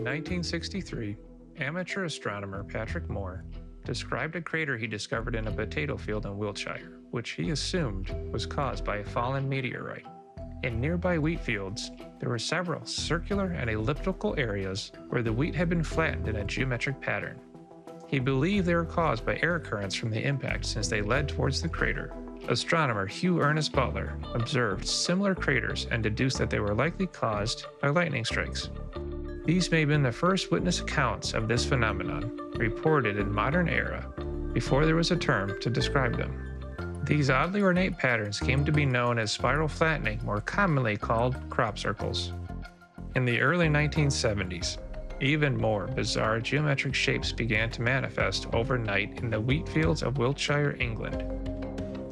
1963, amateur astronomer Patrick Moore described a crater he discovered in a potato field in Wiltshire, which he assumed was caused by a fallen meteorite. In nearby wheat fields, there were several circular and elliptical areas where the wheat had been flattened in a geometric pattern. He believed they were caused by air currents from the impact since they led towards the crater. Astronomer Hugh Ernest Butler observed similar craters and deduced that they were likely caused by lightning strikes. These may have been the first witness accounts of this phenomenon reported in modern era before there was a term to describe them. These oddly ornate patterns came to be known as spiral flattening, more commonly called crop circles. In the early 1970s, even more bizarre geometric shapes began to manifest overnight in the wheat fields of Wiltshire, England.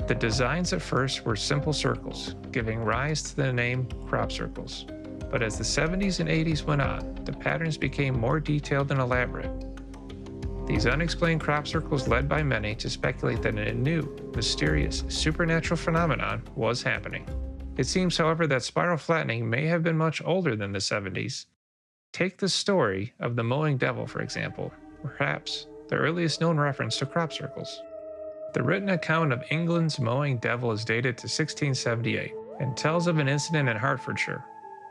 The designs at first were simple circles, giving rise to the name crop circles. But as the 70s and 80s went on, the patterns became more detailed and elaborate. These unexplained crop circles led by many to speculate that a new, mysterious, supernatural phenomenon was happening. It seems, however, that spiral flattening may have been much older than the 70s. Take the story of the mowing devil, for example, perhaps the earliest known reference to crop circles. The written account of England's mowing devil is dated to 1678 and tells of an incident in Hertfordshire.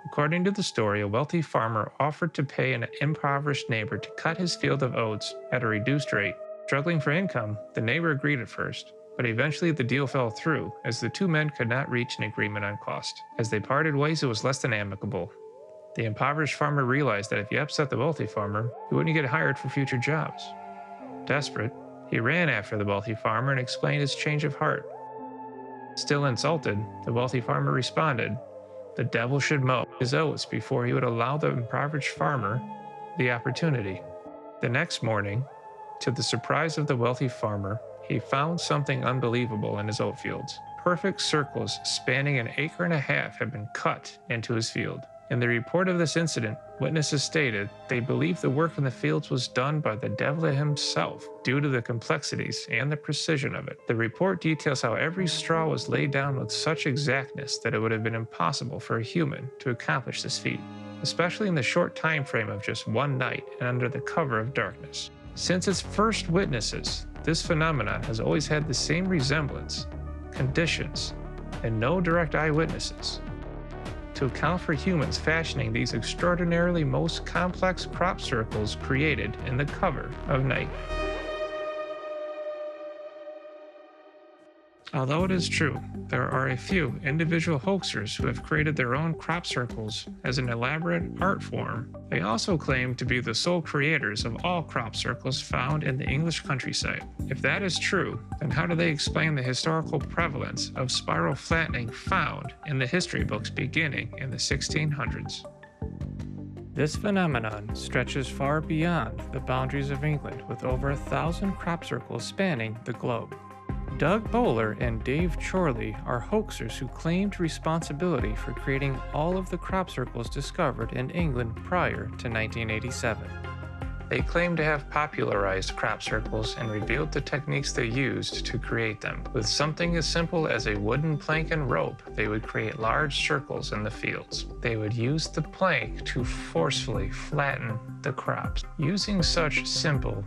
According to the story, a wealthy farmer offered to pay an impoverished neighbor to cut his field of oats at a reduced rate. Struggling for income, the neighbor agreed at first, but eventually the deal fell through as the two men could not reach an agreement on cost. As they parted ways, it was less than amicable. The impoverished farmer realized that if he upset the wealthy farmer, he wouldn't get hired for future jobs. Desperate, he ran after the wealthy farmer and explained his change of heart. Still insulted, the wealthy farmer responded, the devil should mow his oats before he would allow the impoverished farmer the opportunity. The next morning, to the surprise of the wealthy farmer, he found something unbelievable in his oat fields. Perfect circles spanning an acre and a half had been cut into his field. In the report of this incident, witnesses stated they believed the work in the fields was done by the devil himself due to the complexities and the precision of it. The report details how every straw was laid down with such exactness that it would have been impossible for a human to accomplish this feat, especially in the short time frame of just one night and under the cover of darkness. Since its first witnesses, this phenomenon has always had the same resemblance, conditions, and no direct eyewitnesses. To account for humans fashioning these extraordinarily most complex crop circles created in the cover of night. Although it is true, there are a few individual hoaxers who have created their own crop circles as an elaborate art form, they also claim to be the sole creators of all crop circles found in the English countryside. If that is true, then how do they explain the historical prevalence of spiral flattening found in the history books beginning in the 1600s? This phenomenon stretches far beyond the boundaries of England, with over 1,000 crop circles spanning the globe. Doug Bowler and Dave Chorley are hoaxers who claimed responsibility for creating all of the crop circles discovered in England prior to 1987. They claim to have popularized crop circles and revealed the techniques they used to create them. With something as simple as a wooden plank and rope, they would create large circles in the fields. They would use the plank to forcefully flatten the crops. Using such simple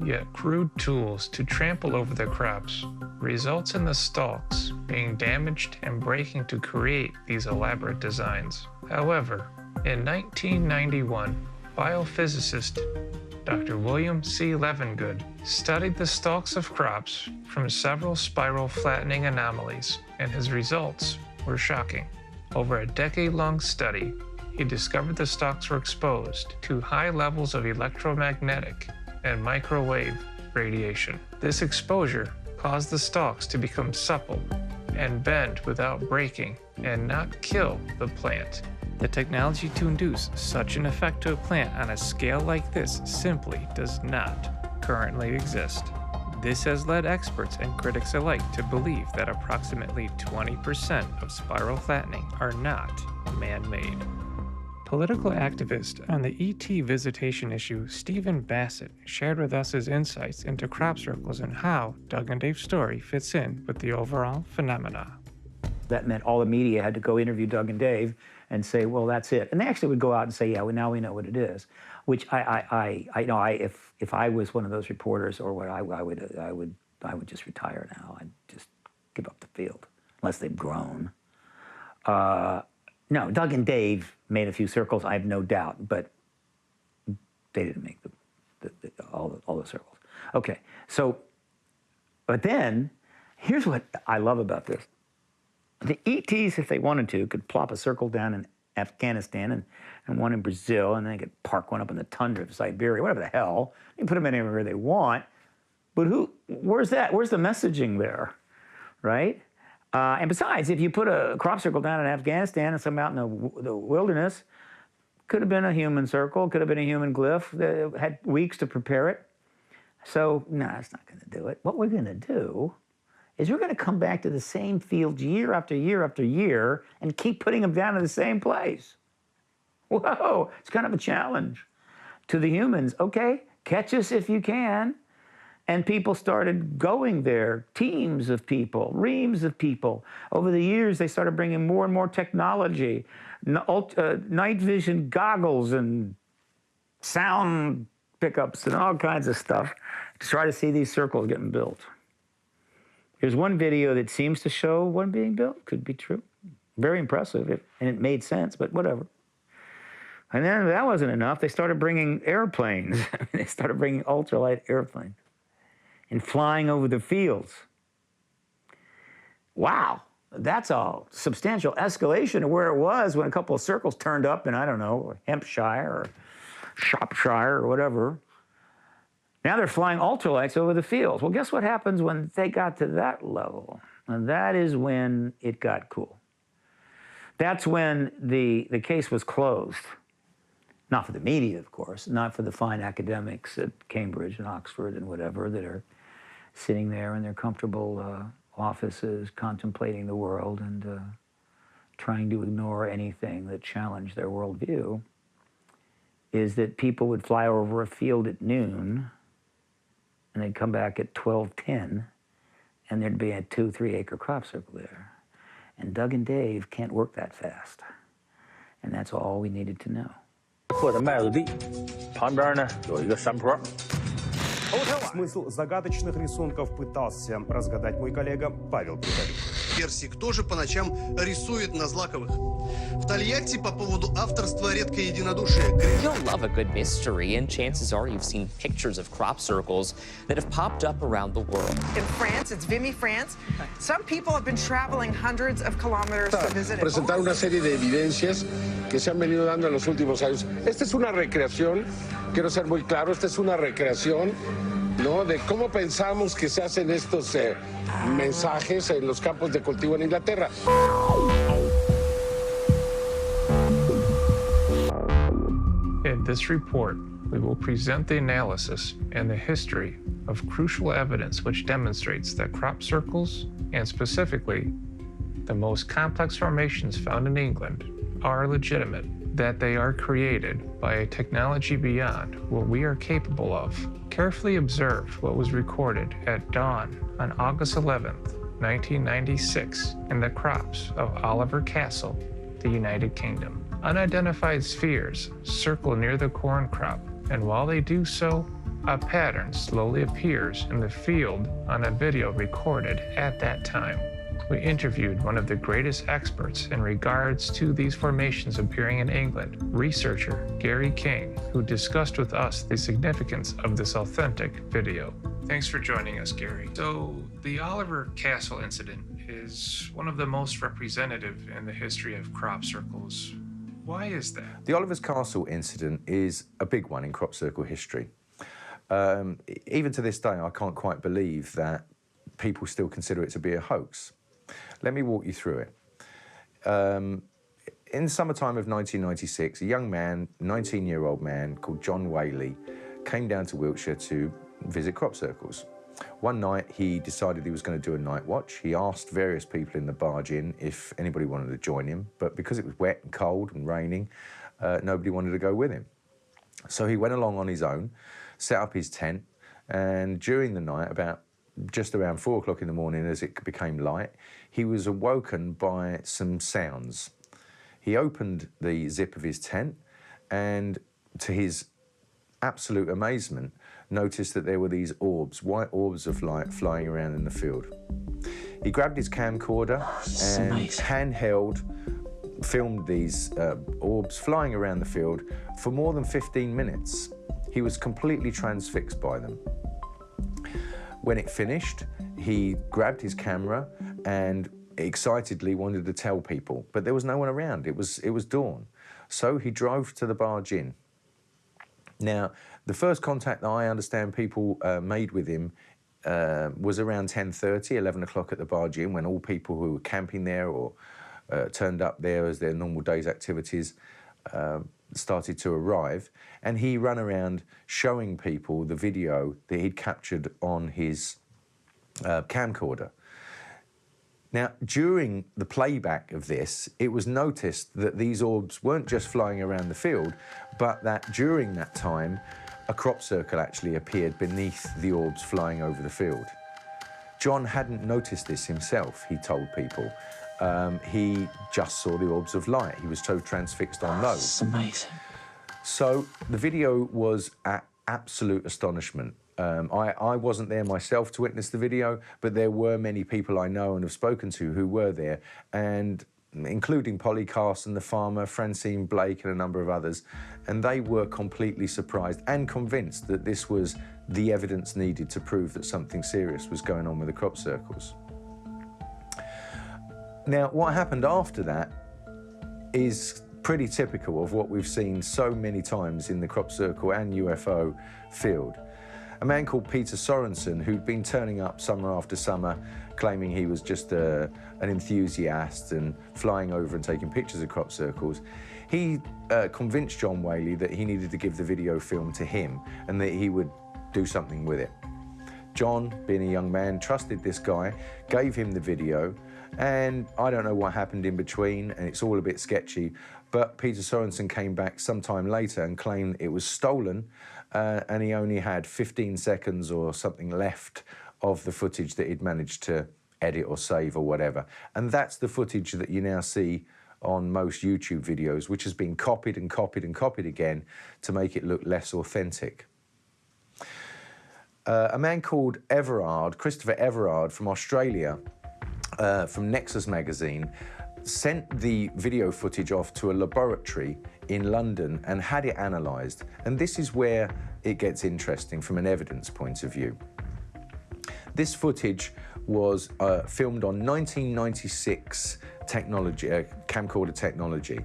yet crude tools to trample over the crops results in the stalks being damaged and breaking to create these elaborate designs. However, in 1991, biophysicist Dr. William C. Levengood studied the stalks of crops from several spiral flattening anomalies, and his results were shocking. Over a decade-long study, he discovered the stalks were exposed to high levels of electromagnetic and microwave radiation. This exposure caused the stalks to become supple and bend without breaking and not kill the plant. The technology to induce such an effect to a plant on a scale like this simply does not currently exist. This has led experts and critics alike to believe that approximately 20% of spiral flattening are not man-made. Political activist on the ET visitation issue, Stephen Bassett, shared with us his insights into crop circles and how Doug and Dave's story fits in with the overall phenomena. That meant all the media had to go interview Doug and Dave, and say, well, that's it. And they actually would go out and say, yeah, well, now we know what it is. Which if I was one of those reporters or what, I would just retire now. I'd just give up the field, unless they've grown. No, Doug and Dave made a few circles, I have no doubt, but they didn't make all the circles. Okay, so, but then, here's what I love about this. The ETs, if they wanted to, could plop a circle down in Afghanistan and one in Brazil, and then they could park one up in the tundra of Siberia, whatever the hell. You can put them anywhere they want, but where's that? Where's the messaging there, right? And besides, if you put a crop circle down in Afghanistan and some out in the wilderness, could have been a human circle, could have been a human glyph, that had weeks to prepare it. So, no, that's not going to do it. What we're going to do is we're going to come back to the same fields year after year after year and keep putting them down in the same place. Whoa, it's kind of a challenge to the humans. Okay, catch us if you can. And people started going there, teams of people, reams of people. Over the years, they started bringing more and more technology, night vision goggles and sound pickups and all kinds of stuff to try to see these circles getting built. There's one video that seems to show one being built. Could be true. Very impressive, and it made sense, but whatever. And then that wasn't enough. They started bringing airplanes. They started bringing ultralight airplanes and flying over the fields. Wow, that's a substantial escalation of where it was when a couple of circles turned up in, I don't know, Hampshire or Shropshire or whatever. Now they're flying ultralights over the fields. Well, guess what happens when they got to that level? And that is when it got cool. That's when the case was closed. Not for the media, of course, not for the fine academics at Cambridge and Oxford and whatever that are sitting there in their comfortable offices contemplating the world and trying to ignore anything that challenged their worldview, is that people would fly over a field at noon and they'd come back at 12:10 and there'd be a 2-3 acre crop circle there. And Doug and Dave can't work that fast. And that's all we needed to know. 或者麦子地，旁边呢有一个山坡。 Смысл загадочных рисунков пытался разгадать мой коллега Павел Придорик. Версии, кто же по ночам рисует на злаковых. В Тольятти по поводу авторства редкое единодушие. You'll love a good mystery, and chances are you've seen pictures of crop circles that have popped up around the world. In France, it's Vimy, France. Some people have been traveling hundreds of kilometers to visit it. Presentar una serie de evidencias que se han venido dando en los últimos años. Esta es una recreación, quiero ser muy claro, esta es una recreación, ¿no?, de cómo pensamos que se hacen estos mensajes en los campos de cultivo en Inglaterra. In this report, we will present the analysis and the history of crucial evidence which demonstrates that crop circles, and specifically the most complex formations found in England, are legitimate, that they are created by a technology beyond what we are capable of. Carefully observe what was recorded at dawn on August 11th, 1996, in the crops of Oliver Castle, the United Kingdom. Unidentified spheres circle near the corn crop, and while they do so, a pattern slowly appears in the field on a video recorded at that time. We interviewed one of the greatest experts in regards to these formations appearing in England, researcher Gary King, who discussed with us the significance of this authentic video. Thanks for joining us, Gary. So, the Oliver Castle incident is one of the most representative in the history of crop circles. Why is that? The Oliver's Castle incident is a big one in crop circle history. Even to this day, I can't quite believe that people still consider it to be a hoax. Let me walk you through it. In the summertime of 1996, a young man, 19-year-old man called John Whaley, came down to Wiltshire to visit crop circles. One night, he decided he was going to do a night watch. He asked various people in the barge inn if anybody wanted to join him, but because it was wet and cold and raining, nobody wanted to go with him. So he went along on his own, set up his tent, and during the night, just around 4 o'clock in the morning, as it became light, he was awoken by some sounds. He opened the zip of his tent and, to his absolute amazement, noticed that there were these orbs, white orbs of light flying around in the field. He grabbed his camcorder and handheld filmed these orbs flying around the field for more than 15 minutes. He was completely transfixed by them. When it finished, he grabbed his camera and excitedly wanted to tell people, but there was no one around. It was dawn. So he drove to the barge inn. Now, the first contact that I understand people made with him was around 10:30, 11 o'clock at the barge inn, when all people who were camping there or turned up there as their normal day's activities started to arrive. And he ran around showing people the video that he'd captured on his camcorder. Now, during the playback of this, it was noticed that these orbs weren't just flying around the field, but that during that time, a crop circle actually appeared beneath the orbs flying over the field. John hadn't noticed this himself, he told people. He just saw the orbs of light. He was so transfixed on those. That's amazing. So the video was at absolute astonishment. I wasn't there myself to witness the video, but there were many people I know and have spoken to who were there, and including Polly Carson, the farmer, Francine Blake, and a number of others, and they were completely surprised and convinced that this was the evidence needed to prove that something serious was going on with the crop circles. Now, what happened after that is pretty typical of what we've seen so many times in the crop circle and UFO field. A man called Peter Sorensen, who'd been turning up summer after summer, claiming he was just an enthusiast and flying over and taking pictures of crop circles, he convinced John Whaley that he needed to give the video film to him and that he would do something with it. John, being a young man, trusted this guy, gave him the video, and I don't know what happened in between, and it's all a bit sketchy, but Peter Sorensen came back sometime later and claimed it was stolen, and he only had 15 seconds or something left of the footage that he'd managed to edit or save or whatever. And that's the footage that you now see on most YouTube videos, which has been copied and copied and copied again to make it look less authentic. A man called Christopher Everard from Australia, from Nexus magazine, sent the video footage off to a laboratory in London and had it analysed. And this is where it gets interesting from an evidence point of view. This footage was filmed on 1996 technology, camcorder technology,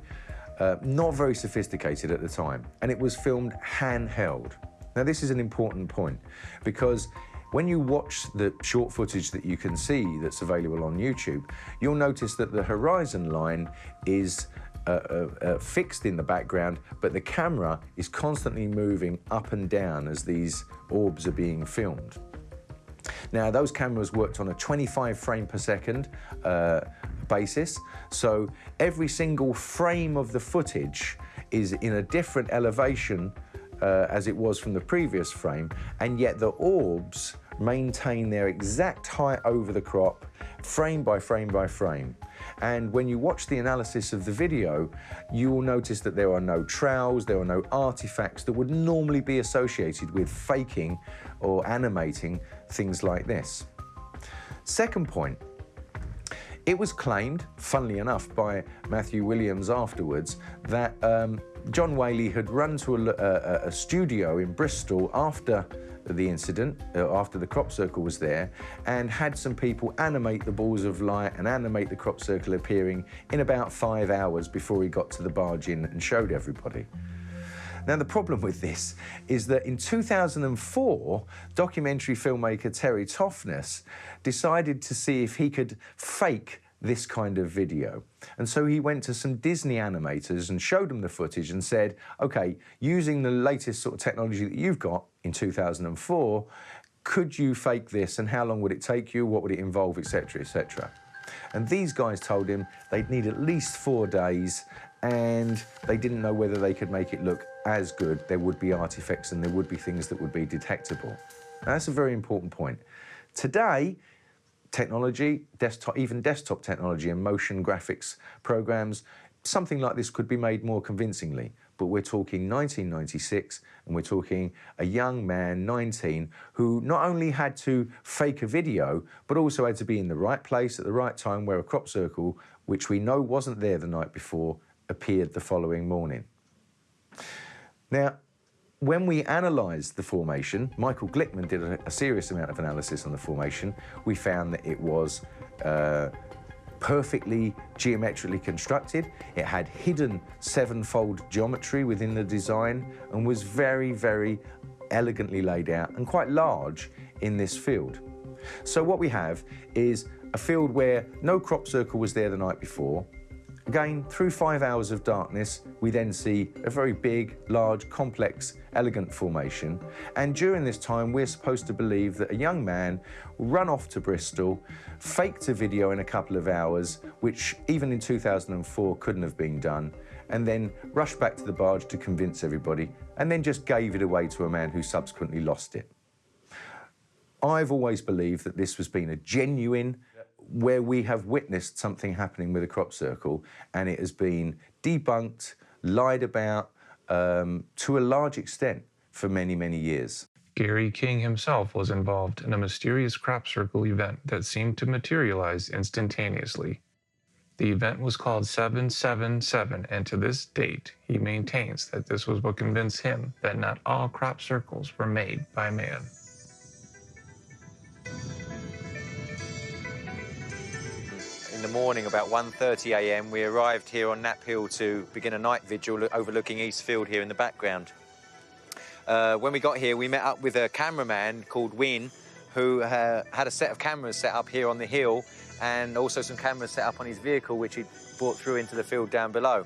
not very sophisticated at the time, and it was filmed handheld. Now, this is an important point, because when you watch the short footage that you can see that's available on YouTube, you'll notice that the horizon line is fixed in the background, but the camera is constantly moving up and down as these orbs are being filmed. Now, those cameras worked on a 25 frame per second basis, so every single frame of the footage is in a different elevation as it was from the previous frame, and yet the orbs maintain their exact height over the crop, frame by frame by frame. And when you watch the analysis of the video, you will notice that there are no trowels, there are no artifacts that would normally be associated with faking or animating things like this. Second point, it was claimed, funnily enough, by Matthew Williams afterwards, that John Whaley had run to a studio in Bristol after the incident, after the crop circle was there, and had some people animate the balls of light and animate the crop circle appearing in about 5 hours before he got to the barge inn and showed everybody. Now, the problem with this is that in 2004, documentary filmmaker Terry Toffness decided to see if he could fake this kind of video. And so he went to some Disney animators and showed them the footage and said, okay, using the latest sort of technology that you've got in 2004, could you fake this, and how long would it take you, what would it involve, etc., etc. And these guys told him they'd need at least 4 days, and they didn't know whether they could make it look as good. There would be artifacts and there would be things that would be detectable. Now, that's a very important point. Today, technology, even desktop technology and motion graphics programs something like this could be made more convincingly. But we're talking 1996, and we're talking a young man, 19, who not only had to fake a video, but also had to be in the right place at the right time where a crop circle, which we know wasn't there the night before, appeared the following morning. Now, when we analysed the formation, Michael Glickman did a serious amount of analysis on the formation. We found that it was perfectly geometrically constructed. It had hidden sevenfold geometry within the design and was very, very elegantly laid out and quite large in this field. So what we have is a field where no crop circle was there the night before. Again, through 5 hours of darkness, we then see a very big, large, complex, elegant formation. And during this time, we're supposed to believe that a young man ran off to Bristol, faked a video in a couple of hours, which even in 2004 couldn't have been done, and then rushed back to the barge to convince everybody, and then just gave it away to a man who subsequently lost it. I've always believed that this has been a genuine, where we have witnessed something happening with a crop circle, and it has been debunked, lied about, to a large extent for many, many years. Gary King himself was involved in a mysterious crop circle event that seemed to materialize instantaneously. The event was called 777, and to this date, he maintains that this was what convinced him that not all crop circles were made by man. In the morning, about 1:30 a.m, we arrived here on Knapp Hill to begin a night vigil overlooking Eastfield here in the background. When we got here, we met up with a cameraman called Wynne, who had a set of cameras set up here on the hill, and also some cameras set up on his vehicle, which he brought through into the field down below.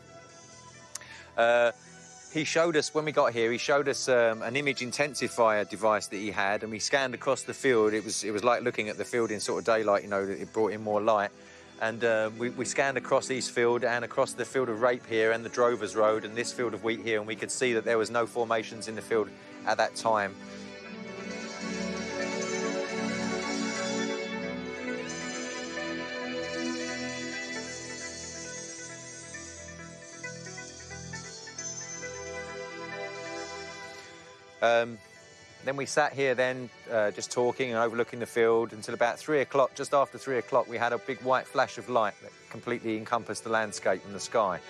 He showed us, when we got here, he showed us an image intensifier device that he had, and we scanned across the field. It was like looking at the field in sort of daylight, you know, that it brought in more light. And we scanned across Eastfield and across the field of rape here and the Drovers Road and this field of wheat here, and we could see that there was no formations in the field at that time. Then we sat here then, just talking and overlooking the field until about 3 o'clock. Just after 3 o'clock, we had a big white flash of light that completely encompassed the landscape and the sky.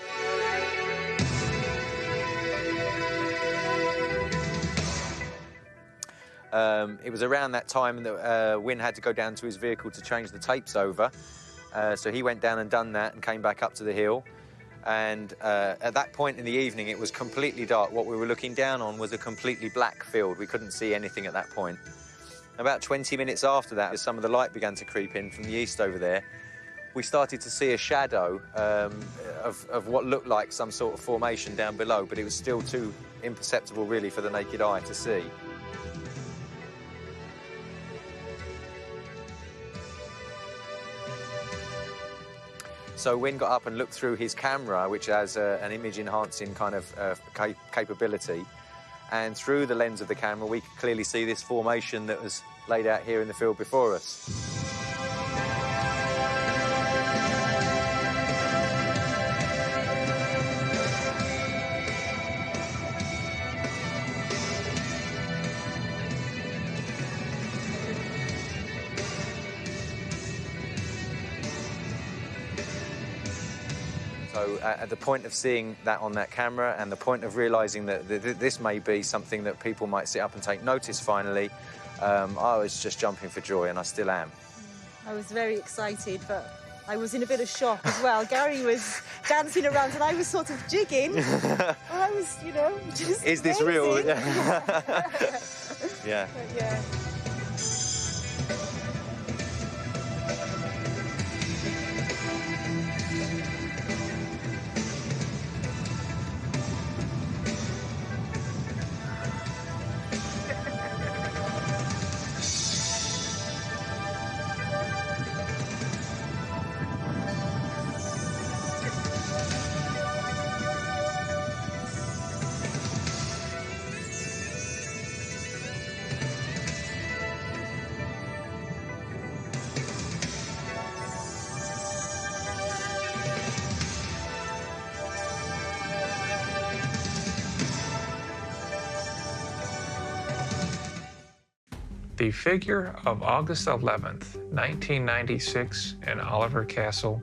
It was around that time that Wynne had to go down to his vehicle to change the tapes over. So he went down and done that and came back up to the hill. And at that point in the evening, it was completely dark. What we were looking down on was a completely black field. We couldn't see anything at that point. About 20 minutes after that, as some of the light began to creep in from the east over there, we started to see a shadow of what looked like some sort of formation down below, but it was still too imperceptible, really, for the naked eye to see. So Wynne got up and looked through his camera, which has an image-enhancing kind of capability. And through the lens of the camera, we could clearly see this formation that was laid out here in the field before us. So at the point of seeing that on that camera and the point of realising that this may be something that people might sit up and take notice finally, I was just jumping for joy, and I still am. I was very excited, but I was in a bit of shock as well. Gary was dancing around and I was sort of jigging. I was, you know, just Is this amazing. real? Yeah. But yeah. The figure of August 11th, 1996 in Oliver Castle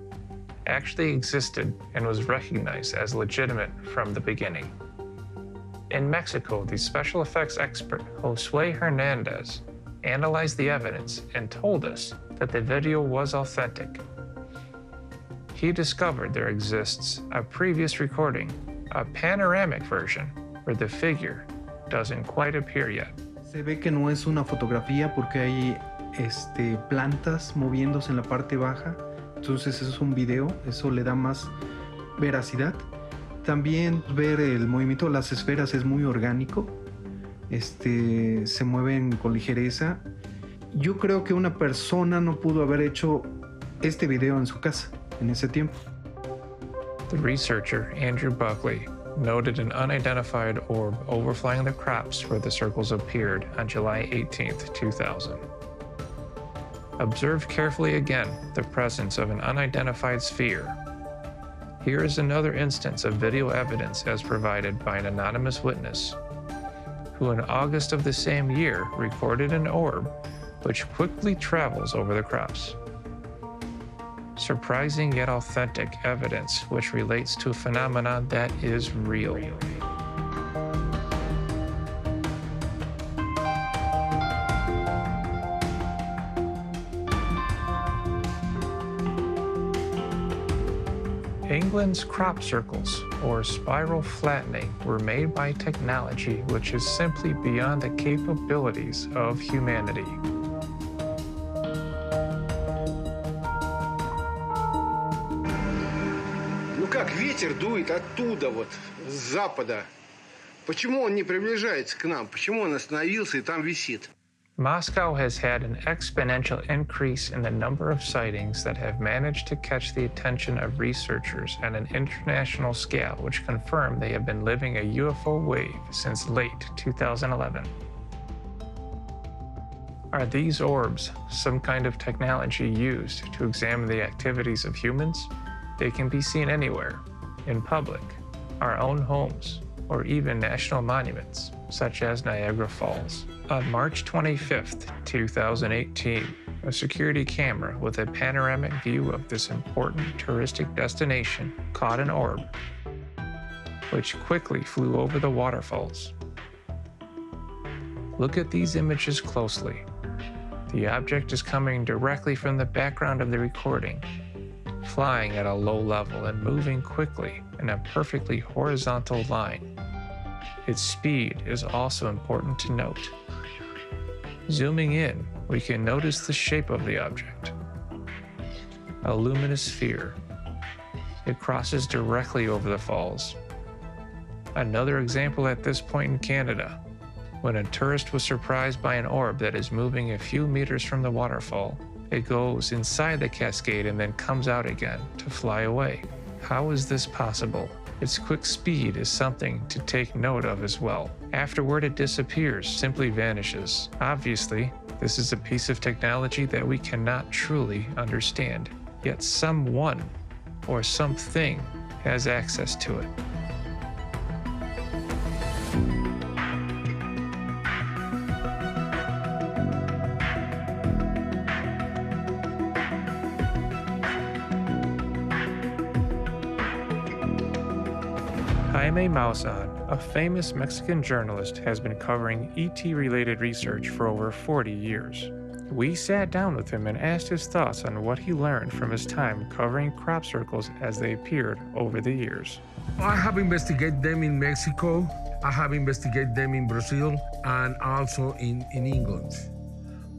actually existed and was recognized as legitimate from the beginning. In Mexico, the special effects expert Josue Hernandez analyzed the evidence and told us that the video was authentic. He discovered there exists a previous recording, a panoramic version, where the figure doesn't quite appear yet. Se ve que no es una fotografía porque hay plantas moviéndose en la parte baja, entonces es un video, eso le da más veracidad. También ver el movimiento de las esferas es muy orgánico, se mueven con ligereza. Yo creo que una persona no pudo haber hecho este video en su casa en ese tiempo. The researcher, Andrew Buckley, noted an unidentified orb overflying the crops where the circles appeared on July 18, 2000. Observe carefully again the presence of an unidentified sphere. Here is another instance of video evidence as provided by an anonymous witness, who in August of the same year recorded an orb which quickly travels over the crops. Surprising yet authentic evidence which relates to a phenomenon that is real. England's crop circles, or spiral flattening, were made by technology which is simply beyond the capabilities of humanity. Ну как ветер дует оттуда вот, с запада. Почему он не приближается к нам? Почему он остановился и там висит? Moscow has had an exponential increase in the number of sightings that have managed to catch the attention of researchers at an international scale, which confirm they have been living a UFO wave since late 2011. Are these orbs some kind of technology used to examine the activities of humans? They can be seen anywhere, in public, our own homes, or even national monuments, such as Niagara Falls. On March 25, 2018, a security camera with a panoramic view of this important touristic destination caught an orb, which quickly flew over the waterfalls. Look at these images closely. The object is coming directly from the background of the recording, flying at a low level and moving quickly in a perfectly horizontal line. Its speed is also important to note. Zooming in, we can notice the shape of the object. A luminous sphere. It crosses directly over the falls. Another example at this point in Canada, when a tourist was surprised by an orb that is moving a few meters from the waterfall. It goes inside the cascade and then comes out again to fly away. How is this possible? Its quick speed is something to take note of as well. Afterward, it disappears, simply vanishes. Obviously, this is a piece of technology that we cannot truly understand. Yet someone or something has access to it. Jaime Maussan, a famous Mexican journalist, has been covering ET-related research for over 40 years. We sat down with him and asked his thoughts on what he learned from his time covering crop circles as they appeared over the years. I have investigated them in Mexico, I have investigated them in Brazil, and also in England.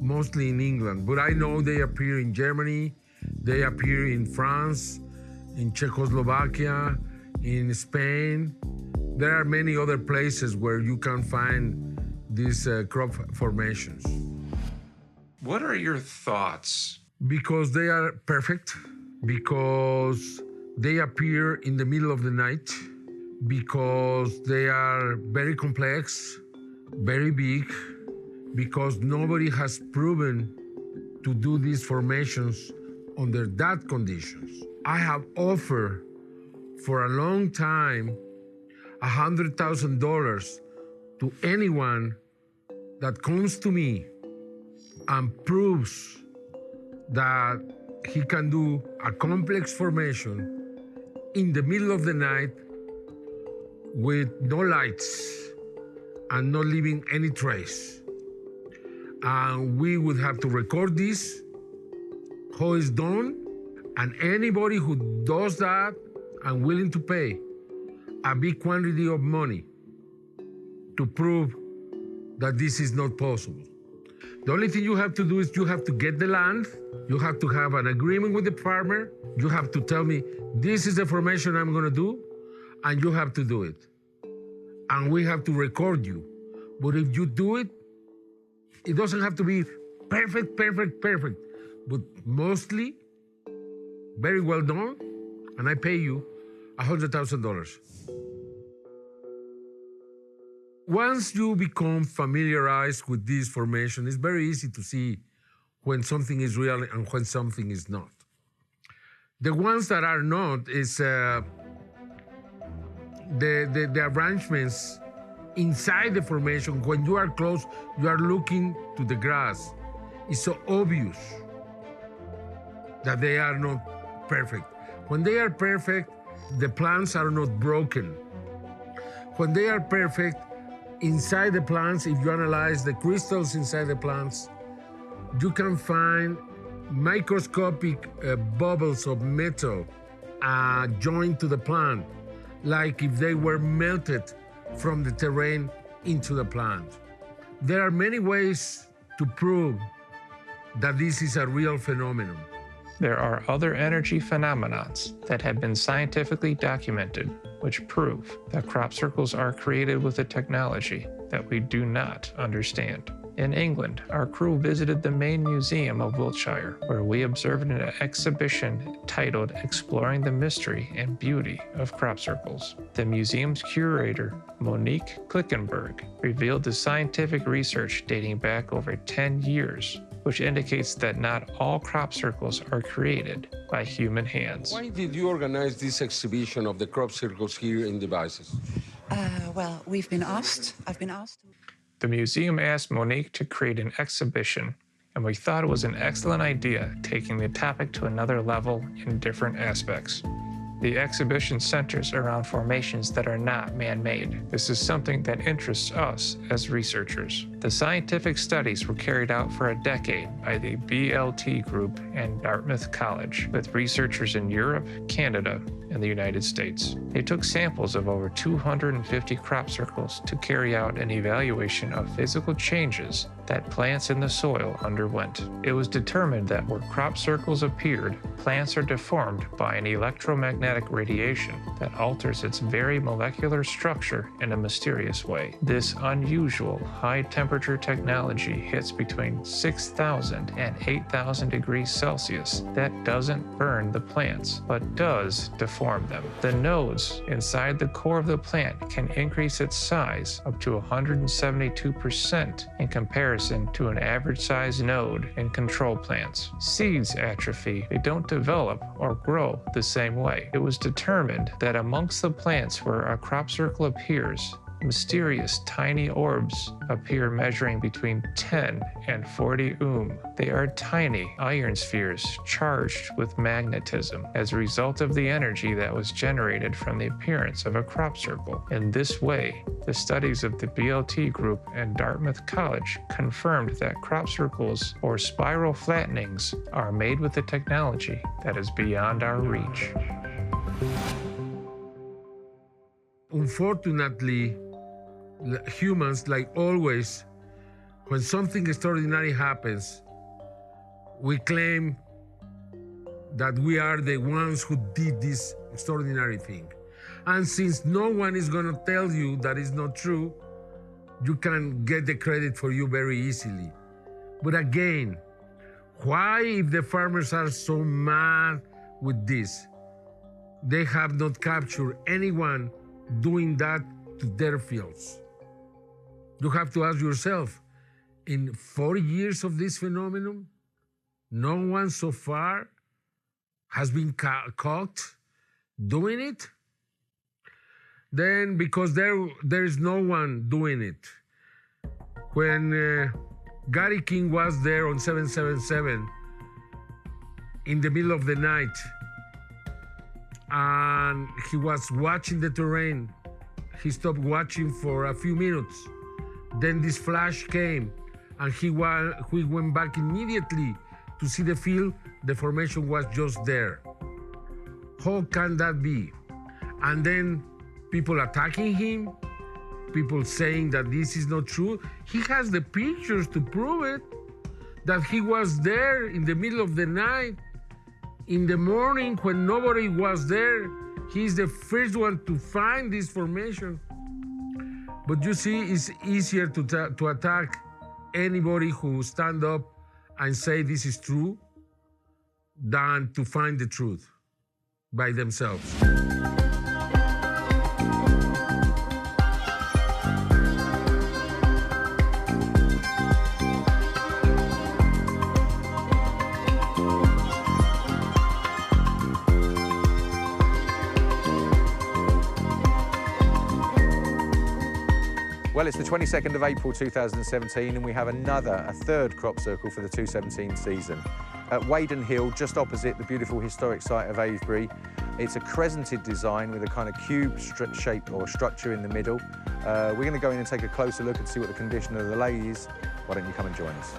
Mostly in England, but I know they appear in Germany, they appear in France, in Czechoslovakia, in Spain. There are many other places where you can find these crop formations. What are your thoughts? Because they are perfect, because they appear in the middle of the night, because they are very complex, very big, because nobody has proven to do these formations under that conditions. I have offered for a long time $100,000 to anyone that comes to me and proves that he can do a complex formation in the middle of the night with no lights and not leaving any trace. And we would have to record this, how it's done, and anybody who does that and willing to pay a big quantity of money to prove that this is not possible. The only thing you have to do is you have to get the land, you have to have an agreement with the farmer, you have to tell me, this is the formation I'm gonna do, and you have to do it. And we have to record you. But if you do it, it doesn't have to be perfect, but mostly very well done, and I pay you $100,000. Once you become familiarized with this formation, it's very easy to see when something is real and when something is not. The ones that are not is the arrangements inside the formation. When you are close, you are looking to the grass. It's so obvious that they are not perfect. When they are perfect, the plants are not broken. When they are perfect, inside the plants, if you analyze the crystals inside the plants, you can find microscopic bubbles of metal joined to the plant, like if they were melted from the terrain into the plant. There are many ways to prove that this is a real phenomenon. There are other energy phenomena that have been scientifically documented which prove that crop circles are created with a technology that we do not understand. In England, our crew visited the main museum of Wiltshire, where we observed an exhibition titled Exploring the Mystery and Beauty of Crop Circles. The museum's curator, Monique Klickenberg, revealed the scientific research dating back over 10 years, which indicates that not all crop circles are created by human hands. Why did you organize this exhibition of the crop circles here in Devices? Well, we've been asked. I've been asked. The museum asked Monique to create an exhibition, and we thought it was an excellent idea, taking the topic to another level in different aspects. The exhibition centers around formations that are not man-made. This is something that interests us as researchers. The scientific studies were carried out for a decade by the BLT Group and Dartmouth College, with researchers in Europe, Canada, and the United States. They took samples of over 250 crop circles to carry out an evaluation of physical changes that plants in the soil underwent. It was determined that where crop circles appeared, plants are deformed by an electromagnetic radiation that alters its very molecular structure in a mysterious way. This unusual high-temperature technology hits between 6,000 and 8,000 degrees Celsius that doesn't burn the plants, but does deform them. The nodes inside the core of the plant can increase its size up to 172% in comparison to an average-sized node in control plants. Seeds atrophy. They don't develop or grow the same way. It was determined that amongst the plants where a crop circle appears, mysterious tiny orbs appear measuring between 10 and 40 They are tiny iron spheres charged with magnetism as a result of the energy that was generated from the appearance of a crop circle. In this way, the studies of the BLT Group and Dartmouth College confirmed that crop circles or spiral flattenings are made with a technology that is beyond our reach. Unfortunately, humans, like always, when something extraordinary happens, we claim that we are the ones who did this extraordinary thing. And since no one is going to tell you that is not true, you can get the credit for you very easily. But again, why, if the farmers are so mad with this, they have not captured anyone doing that to their fields? You have to ask yourself, in 40 years of this phenomenon, no one so far has been caught doing it? Then, because there is no one doing it, when Gary King was there on 777 in the middle of the night, and he was watching the terrain. He stopped watching for a few minutes. Then this flash came, and he went back immediately to see the field. The formation was just there. How can that be? And then people attacking him, people saying that this is not true. He has the pictures to prove it, that he was there in the middle of the night, in the morning when nobody was there. He's the first one to find this formation. But you see, it's easier to attack anybody who stand up and say this is true than to find the truth by themselves. Well, it's the 22nd of April 2017, and we have a third crop circle for the 2017 season. At Waden Hill, just opposite the beautiful historic site of Avebury, it's a crescented design with a kind of cube shape or structure in the middle. We're going to go in and take a closer look and see what the condition of the lay is. Why don't you come and join us?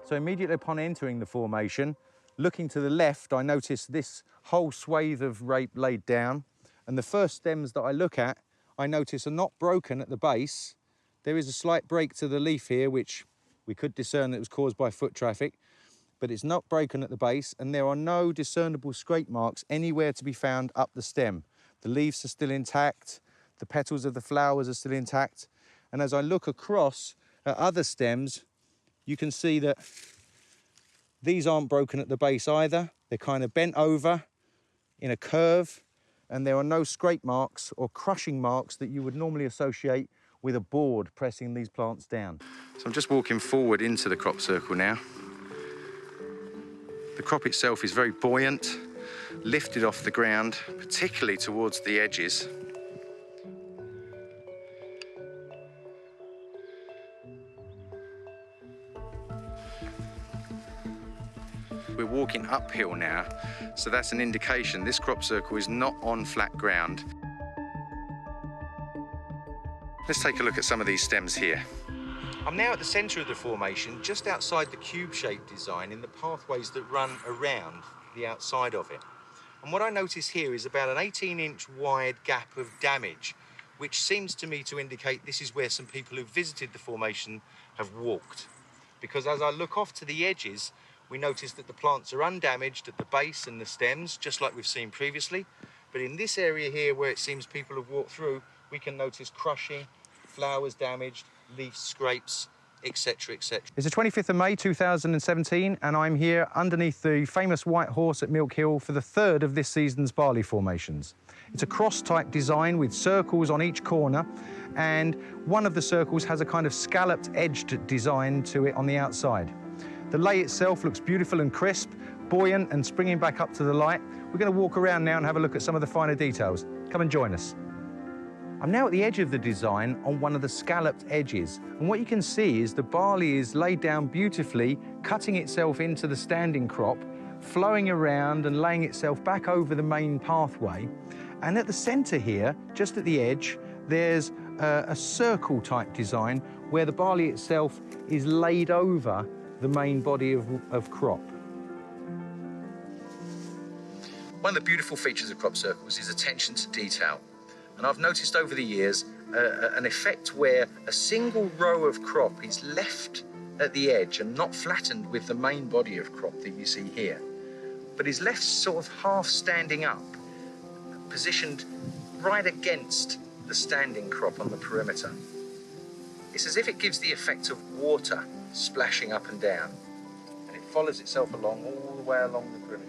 So immediately upon entering the formation, looking to the left, I notice this whole swathe of rape laid down, and the first stems that I look at, I notice are not broken at the base. There is a slight break to the leaf here, which we could discern that was caused by foot traffic, but it's not broken at the base, and there are no discernible scrape marks anywhere to be found up the stem. The leaves are still intact, the petals of the flowers are still intact, and as I look across at other stems, you can see that these aren't broken at the base either. They're kind of bent over in a curve, and there are no scrape marks or crushing marks that you would normally associate with a board pressing these plants down. So I'm just walking forward into the crop circle now. The crop itself is very buoyant, lifted off the ground, particularly towards the edges. We're walking uphill now, so that's an indication this crop circle is not on flat ground. Let's take a look at some of these stems here. I'm now at the centre of the formation, just outside the cube-shaped design in the pathways that run around the outside of it. And what I notice here is about an 18-inch wide gap of damage, which seems to me to indicate this is where some people who visited the formation have walked. Because as I look off to the edges, we notice that the plants are undamaged at the base and the stems, just like we've seen previously. But in this area here, where it seems people have walked through, we can notice crushing, flowers damaged, leaf scrapes, etc., etc. It's the 25th of May 2017, and I'm here underneath the famous White Horse at Milk Hill for the third of this season's barley formations. It's a cross-type design with circles on each corner, and one of the circles has a kind of scalloped edged design to it on the outside. The lay itself looks beautiful and crisp, buoyant and springing back up to the light. We're going to walk around now and have a look at some of the finer details. Come and join us. I'm now at the edge of the design on one of the scalloped edges, and what you can see is the barley is laid down beautifully, cutting itself into the standing crop, flowing around and laying itself back over the main pathway. And at the centre here, just at the edge, there's a circle-type design where the barley itself is laid over the main body of crop. One of the beautiful features of crop circles is attention to detail. And I've noticed over the years an effect where a single row of crop is left at the edge and not flattened with the main body of crop that you see here, but is left sort of half standing up, positioned right against the standing crop on the perimeter. It's as if it gives the effect of water splashing up and down, and it follows itself along all the way along the perimeter.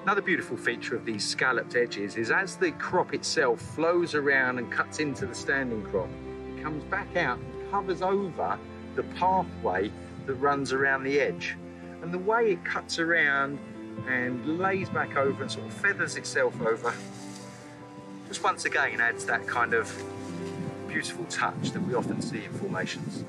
Another beautiful feature of these scalloped edges is as the crop itself flows around and cuts into the standing crop, it comes back out and covers over the pathway that runs around the edge. And the way it cuts around and lays back over and sort of feathers itself over, just once again adds that kind of beautiful touch that we often see in formations.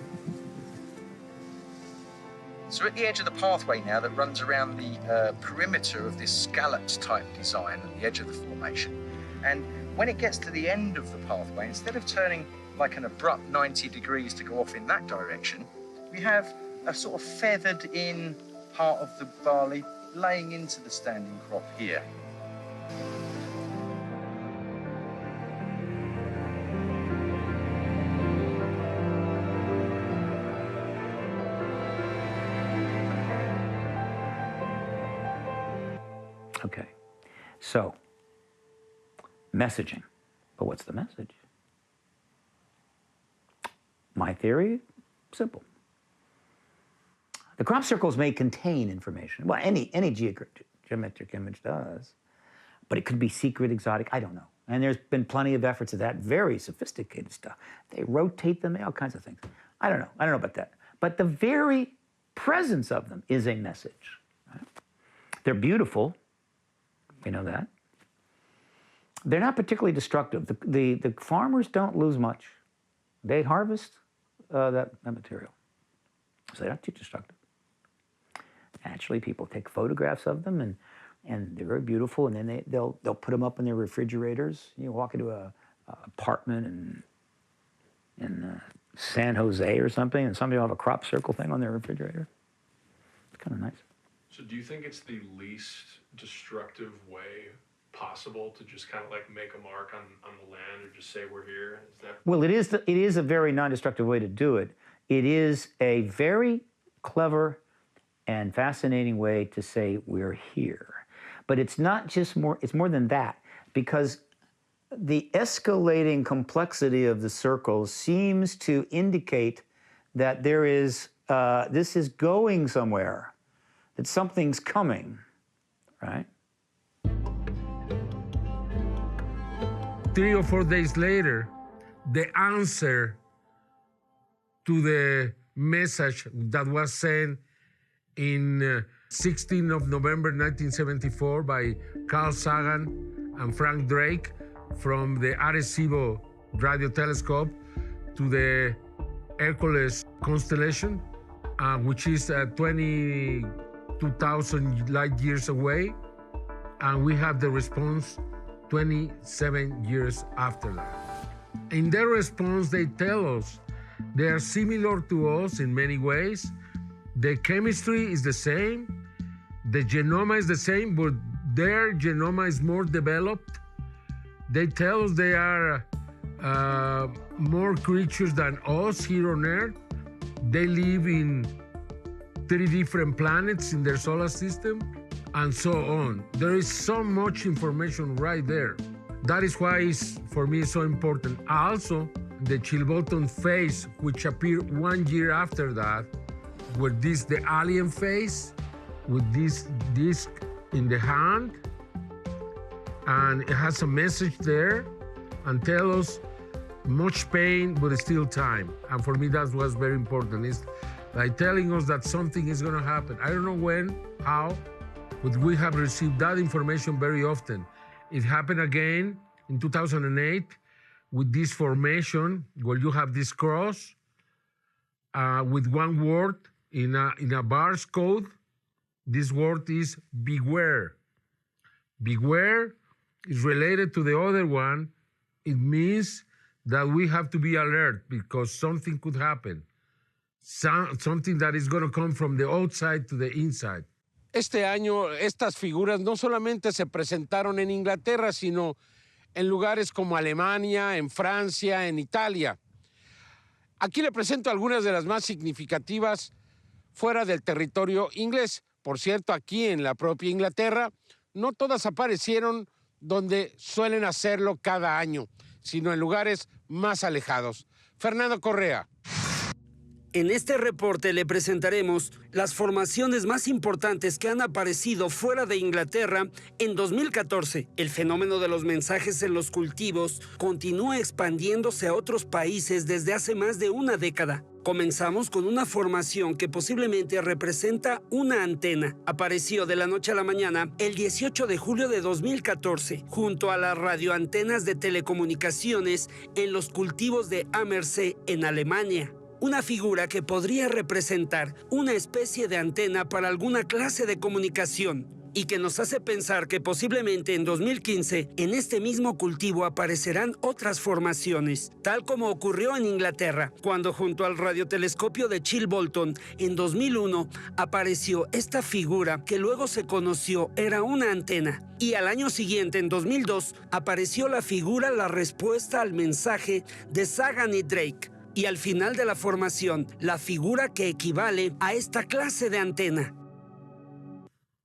So at the edge of the pathway now that runs around the perimeter of this scalloped type design at the edge of the formation. And when it gets to the end of the pathway, instead of turning like an abrupt 90 degrees to go off in that direction, we have a sort of feathered in part of the barley laying into the standing crop here. Okay, so messaging. But what's the message? My theory, simple. The crop circles may contain information. Well, any geometric image does, but it could be secret, exotic, I don't know. And there's been plenty of efforts of that, very sophisticated stuff. They rotate them, all kinds of things. I don't know about that. But the very presence of them is a message. Right? They're beautiful, we know that. They're not particularly destructive. The farmers don't lose much. They harvest that material. So they're not too destructive. Actually, people take photographs of them, and they're very beautiful, and then they'll put them up in their refrigerators. You walk into a apartment in San Jose or something, and somebody will have a crop circle thing on their refrigerator. It's kind of nice. So do you think it's the least destructive way possible to just kind of like make a mark on the land or just say we're here? Is that... Well, it is a very non-destructive way to do it. It is a very clever and fascinating way to say we're here. But it's not just more, it's more than that, because the escalating complexity of the circles seems to indicate that there is, this is going somewhere, that something's coming, right? 3 or 4 days later, the answer to the message that was sent in 16th of November 1974 by Carl Sagan and Frank Drake from the Arecibo radio telescope to the Hercules constellation, which is 22,000 light years away, and we have the response 27 years after that. In their response, they tell us they are similar to us in many ways. The chemistry is the same, the genome is the same, but their genome is more developed. They tell us they are more creatures than us here on Earth. They live in 3 different planets in their solar system, and so on. There is so much information right there. That is why it's, for me, so important. Also, the Chilbottom face, which appeared 1 year after that, with this, the alien face, with this disc in the hand, and it has a message there, and tell us much pain, but still time. And for me, that was very important. It's like telling us that something is gonna happen. I don't know when, how, but we have received that information very often. It happened again in 2008 with this formation where you have this cross with one word in a bars code. This word is beware. Beware is related to the other one. It means that we have to be alert because something could happen. Something that is going to come from the outside to the inside. Este año, estas figuras no solamente se presentaron en Inglaterra, sino en lugares como Alemania, en Francia, en Italia. Aquí le presento algunas de las más significativas fuera del territorio inglés. Por cierto, aquí en la propia Inglaterra, no todas aparecieron donde suelen hacerlo cada año, sino en lugares más alejados. Fernando Correa. En este reporte le presentaremos las formaciones más importantes que han aparecido fuera de Inglaterra en 2014. El fenómeno de los mensajes en los cultivos continúa expandiéndose a otros países desde hace más de una década. Comenzamos con una formación que posiblemente representa una antena. Apareció de la noche a la mañana el 18 de julio de 2014, junto a las radioantenas de telecomunicaciones en los cultivos de Ammersee, en Alemania. Una figura que podría representar una especie de antena para alguna clase de comunicación, y que nos hace pensar que posiblemente en 2015 en este mismo cultivo aparecerán otras formaciones, tal como ocurrió en Inglaterra, cuando junto al radiotelescopio de Chilbolton en 2001 apareció esta figura que luego se conoció era una antena. Y al año siguiente, en 2002, apareció la figura La respuesta al mensaje de Sagan y Drake. Y al final de la formación, la figura que equivale a esta clase de antena.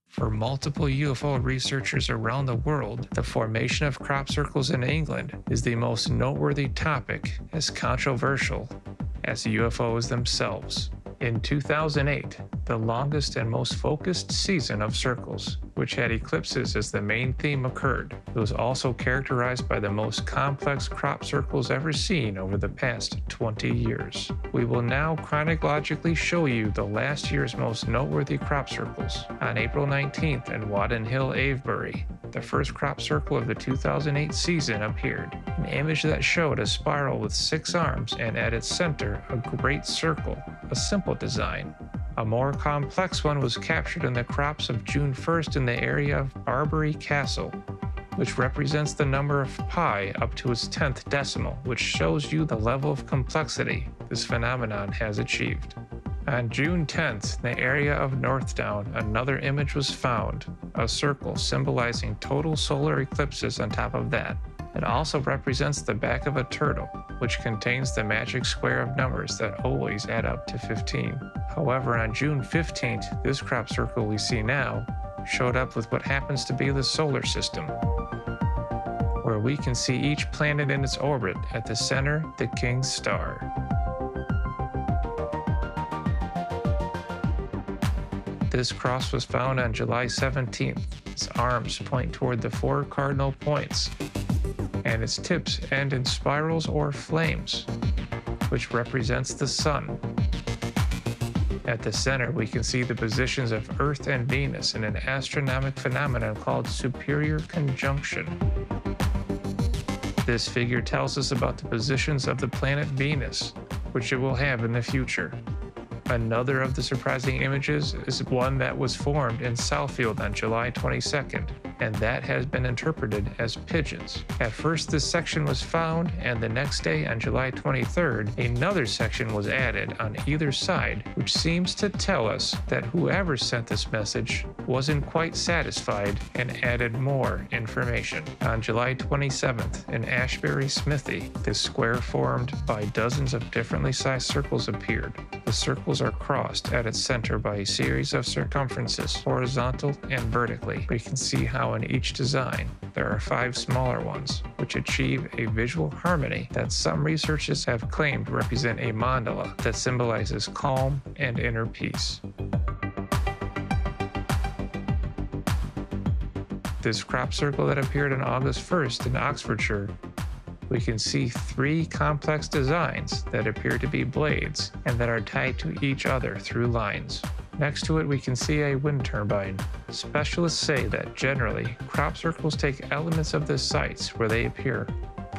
For multiple UFO researchers around the world, the formation of crop circles in England is the most noteworthy topic, as controversial as UFOs themselves. In 2008, the longest and most focused season of circles, which had eclipses as the main theme, occurred. It was also characterized by the most complex crop circles ever seen over the past 20 years. We will now chronologically show you the last year's most noteworthy crop circles. On April 19th in Wadden Hill, Avebury, the first crop circle of the 2008 season appeared, an image that showed a spiral with 6 arms and at its center a great circle, a simple design. A more complex one was captured in the crops of June 1st in the area of Barbary Castle, which represents the number of pi up to its 10th decimal, which shows you the level of complexity this phenomenon has achieved. On June 10th, in the area of Northdown, another image was found, a circle symbolizing total solar eclipses on top of that. It also represents the back of a turtle, which contains the magic square of numbers that always add up to 15. However, on June 15th, this crop circle we see now showed up with what happens to be the solar system, where we can see each planet in its orbit, at the center, the King's Star. This cross was found on July 17th. Its arms point toward the 4 cardinal points, and its tips end in spirals or flames, which represents the sun. At the center, we can see the positions of Earth and Venus in an astronomical phenomenon called superior conjunction. This figure tells us about the positions of the planet Venus, which it will have in the future. Another of the surprising images is one that was formed in Southfield on July 22nd, and that has been interpreted as pigeons. At first, this section was found, and the next day, on July 23rd, another section was added on either side, which seems to tell us that whoever sent this message wasn't quite satisfied and added more information. On July 27th, in Ashbury Smithy, this square formed by dozens of differently sized circles appeared. The circles are crossed at its center by a series of circumferences, horizontal and vertically. We can see how in each design there are 5 smaller ones, which achieve a visual harmony that some researchers have claimed represent a mandala that symbolizes calm and inner peace. This crop circle that appeared on August 1st in Oxfordshire, we can see 3 complex designs that appear to be blades and that are tied to each other through lines. Next to it, we can see a wind turbine. Specialists say that generally, crop circles take elements of the sites where they appear.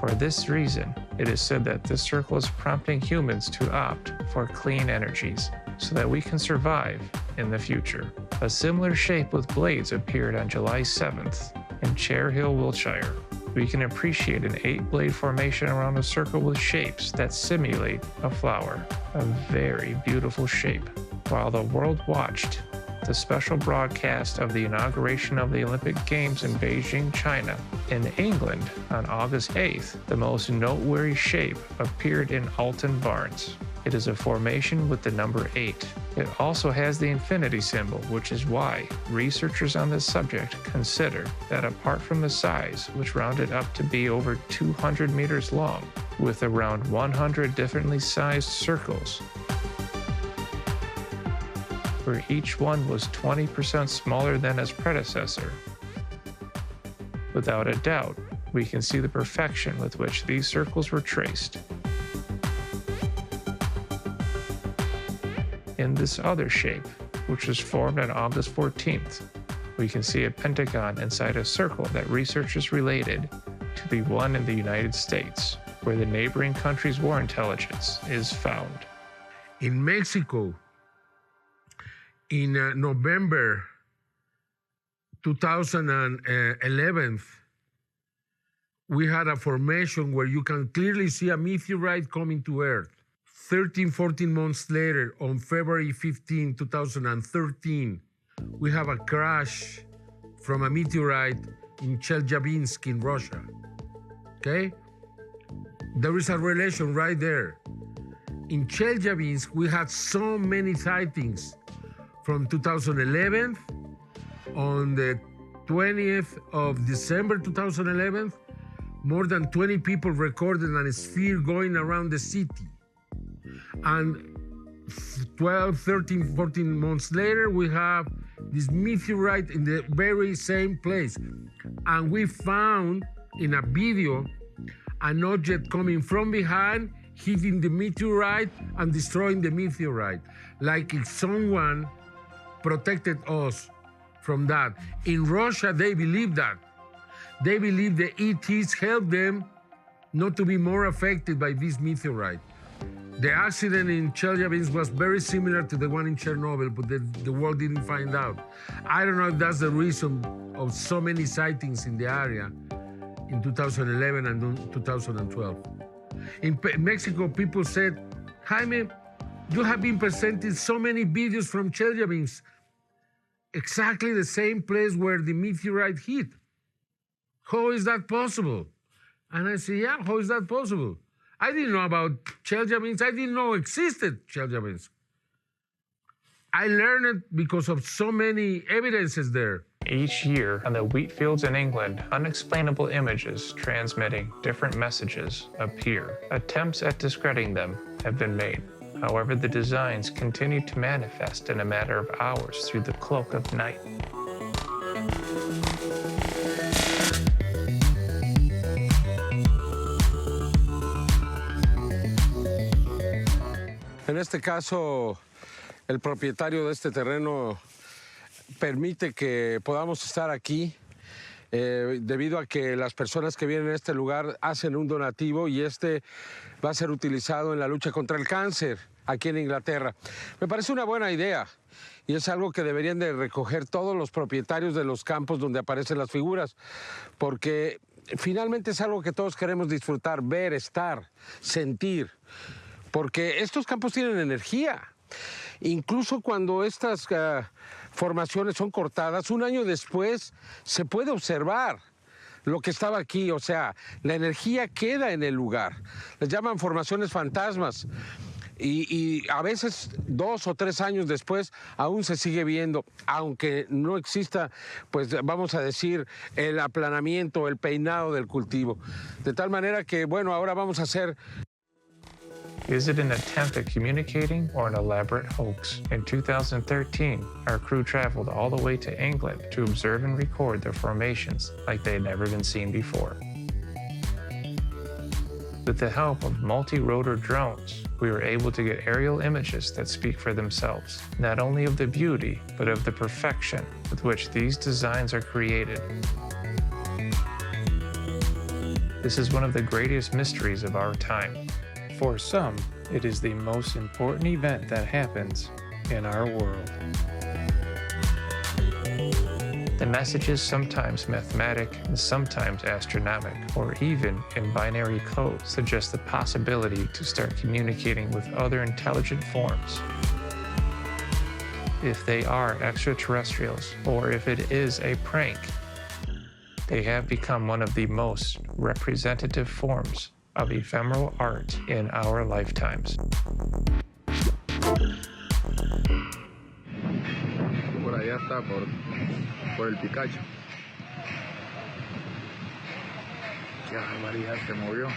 For this reason, it is said that this circle is prompting humans to opt for clean energies so that we can survive in the future. A similar shape with blades appeared on July 7th in Cher Hill, Wiltshire. We can appreciate an 8-blade formation around a circle with shapes that simulate a flower. A very beautiful shape. While the world watched the special broadcast of the inauguration of the Olympic Games in Beijing, China, in England on August 8th, the most noteworthy shape appeared in Alton Barnes. It is a formation with the number 8. It also has the infinity symbol, which is why researchers on this subject consider that apart from the size, which rounded up to be over 200 meters long, with around 100 differently sized circles, where each one was 20% smaller than its predecessor. Without a doubt, we can see the perfection with which these circles were traced. In this other shape, which was formed on August 14th, we can see a pentagon inside a circle that researchers related to the one in the United States, where the neighboring country's war intelligence is found. In Mexico, in November 2011, we had a formation where you can clearly see a meteorite coming to Earth. 14 months later, on February 15, 2013, we have a crash from a meteorite in Chelyabinsk in Russia. Okay? There is a relation right there. In Chelyabinsk, we had so many sightings from 2011. On the 20th of December 2011, more than 20 people recorded a sphere going around the city. And 12, 13, 14 months later, we have this meteorite in the very same place. And we found in a video an object coming from behind, hitting the meteorite and destroying the meteorite, like if someone protected us from that. In Russia, they believe that. They believe the ETs helped them not to be more affected by this meteorite. The accident in Chelyabinsk was very similar to the one in Chernobyl, but the world didn't find out. I don't know if that's the reason of so many sightings in the area in 2011 and 2012. In Mexico, people said, Jaime, you have been presenting so many videos from Chelyabinsk, exactly the same place where the meteorite hit. How is that possible? And I said, yeah, how is that possible? I didn't know about Chelyabinsk. I didn't know existed Chelyabinsk. I learned it because of so many evidences there. Each year on the wheat fields in England, unexplainable images transmitting different messages appear. Attempts at discrediting them have been made. However, the designs continue to manifest in a matter of hours through the cloak of night. En este caso, el propietario de este terreno permite que podamos estar aquí debido a que las personas que vienen a este lugar hacen un donativo y este va a ser utilizado en la lucha contra el cáncer aquí en Inglaterra. Me parece una buena idea y es algo que deberían de recoger todos los propietarios de los campos donde aparecen las figuras, porque finalmente es algo que todos queremos disfrutar, ver, estar, sentir. Porque estos campos tienen energía. Incluso cuando estas formaciones son cortadas, un año después se puede observar lo que estaba aquí. O sea, la energía queda en el lugar. Les llaman formaciones fantasmas. Y a veces 2 o 3 años después aún se sigue viendo, aunque no exista, pues vamos a decir, el aplanamiento, el peinado del cultivo. De tal manera que, bueno, ahora vamos a hacer... Is it an attempt at communicating or an elaborate hoax? In 2013, our crew traveled all the way to England to observe and record the formations like they had never been seen before. With the help of multi-rotor drones, we were able to get aerial images that speak for themselves, not only of the beauty, but of the perfection with which these designs are created. This is one of the greatest mysteries of our time. For some, it is the most important event that happens in our world. The message is sometimes mathematic and sometimes astronomical, or even in binary code, suggest the possibility to start communicating with other intelligent forms. If they are extraterrestrials, or if it is a prank, they have become one of the most representative forms of ephemeral art in our lifetimes. Por allá está, por el Picacho. Ya, María se movió.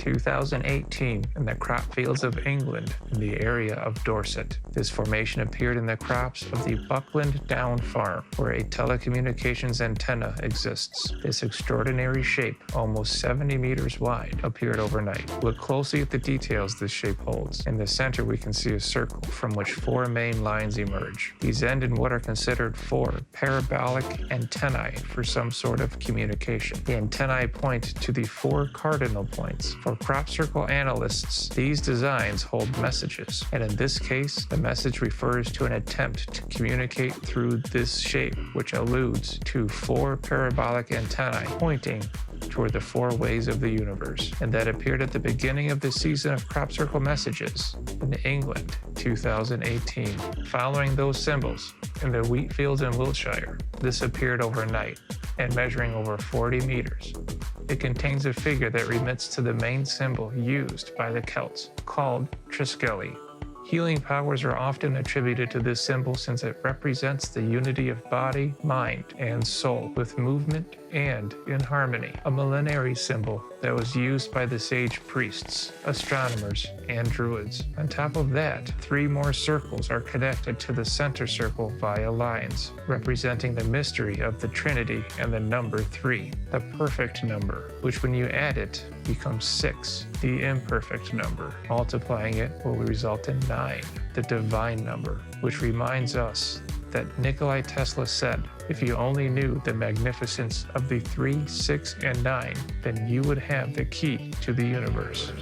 2018, in the crop fields of England in the area of Dorset. This formation appeared in the crops of the Buckland Down Farm, where a telecommunications antenna exists. This extraordinary shape, almost 70 meters wide, appeared overnight. Look closely at the details this shape holds. In the center, we can see a circle from which 4 main lines emerge. These end in what are considered 4 parabolic antennae for some sort of communication. The antennae point to the 4 cardinal points. For crop circle analysts, these designs hold messages, and in this case, the message refers to an attempt to communicate through this shape, which alludes to 4 parabolic antennae pointing toward the 4 ways of the universe, and that appeared at the beginning of the season of crop circle messages in England, 2018. Following those symbols in the wheat fields in Wiltshire, this appeared overnight and measuring over 40 meters. It contains a figure that remits to the main symbol used by the Celts, called Triskeli. Healing powers are often attributed to this symbol since it represents the unity of body, mind, and soul, with movement and in harmony. A millenary symbol that was used by the sage priests, astronomers, and druids. On top of that, 3 more circles are connected to the center circle via lines, representing the mystery of the Trinity and the number 3, the perfect number, which when you add it becomes 6, the imperfect number. Multiplying it will result in 9, the divine number, which reminds us that Nikola Tesla said, if you only knew the magnificence of the 3, 6, and 9, then you would have the key to the universe.